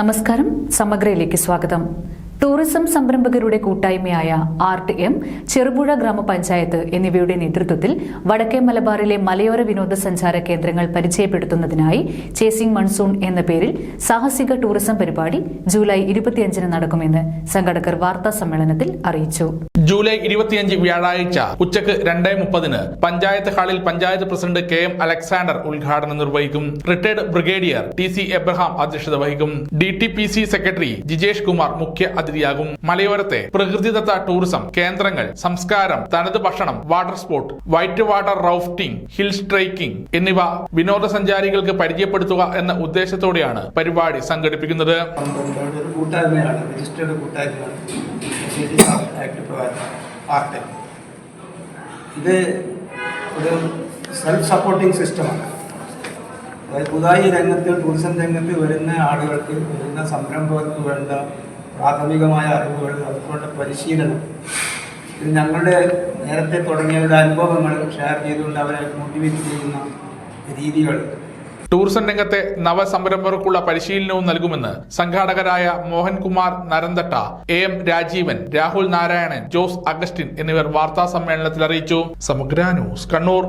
നമസ്കാരം, സമഗ്രയിലേക്ക് സ്വാഗതം. ടൂറിസം സംരംഭകരുടെ കൂട്ടായ്മയായ ആർട്ട്-എം, ചെറുപുഴ ഗ്രാമപഞ്ചായത്ത് എന്നിവയുടെ നേതൃത്വത്തിൽ വടക്കേ മലബാറിലെ മലയോര വിനോദസഞ്ചാര കേന്ദ്രങ്ങൾ പരിചയപ്പെടുത്തുന്നതിനായി ചേസിംഗ് മൺസൂൺ എന്ന പേരിൽ സാഹസിക ടൂറിസം പരിപാടി ജൂലൈ 25 നടക്കുമെന്ന് സംഘാടകർ വാർത്താ സമ്മേളനത്തിൽ അറിയിച്ചു. ജൂലൈ 25 വ്യാഴാഴ്ച ഉച്ചക്ക് 2:30 പഞ്ചായത്ത് ഹാളിൽ പഞ്ചായത്ത് പ്രസിഡന്റ് KM അലക്സാണ്ടർ ഉദ്ഘാടനം നിർവഹിക്കും. റിട്ടയർഡ് ബ്രിഗേഡിയർ TC എബ്രഹാം അധ്യക്ഷത വഹിക്കും. DTPC സെക്രട്ടറി ജിജേഷ് കുമാർ മുഖ്യ അതിഥിയാകും. മലയോരത്തെ പ്രകൃതിദത്ത ടൂറിസം കേന്ദ്രങ്ങൾ, സംസ്കാരം, തനത് ഭക്ഷണം, water sport, white water rafting, hill trekking എന്നിവ വിനോദസഞ്ചാരികൾക്ക് പരിചയപ്പെടുത്തുക എന്ന ഉദ്ദേശത്തോടെയാണ് പരിപാടി സംഘടിപ്പിക്കുന്നത്. ഇത് ഒരു സെൽഫ് സപ്പോർട്ടിംഗ് സിസ്റ്റമാണ്. അതായത് പുതുതായി രംഗത്ത്, ടൂറിസം രംഗത്ത് വരുന്ന ആളുകൾക്ക്, വരുന്ന സംരംഭകർക്ക് വേണ്ട പ്രാഥമികമായ അറിവുകൾ, അതുകൊണ്ട് പരിശീലനം, ഇത് ഞങ്ങളുടെ നേരത്തെ തുടങ്ങിയവരുടെ അനുഭവങ്ങൾ ഷെയർ ചെയ്തുകൊണ്ട് അവരെ മോട്ടിവേറ്റ് ചെയ്യുന്ന രീതികൾ. ടൂറിസം രംഗത്തെ നവസംരംഭകർക്കുള്ള പരിശീലനവും നൽകുമെന്ന് സംഘാടകരായ മോഹൻകുമാർ നരന്തട്ട, AM രാജീവൻ, രാഹുൽ നാരായണൻ, ജോസ് അഗസ്റ്റിൻ എന്നിവർ വാർത്താ സമ്മേളനത്തിൽ അറിയിച്ചു. സമഗ്ര ന്യൂസ്, കണ്ണൂർ.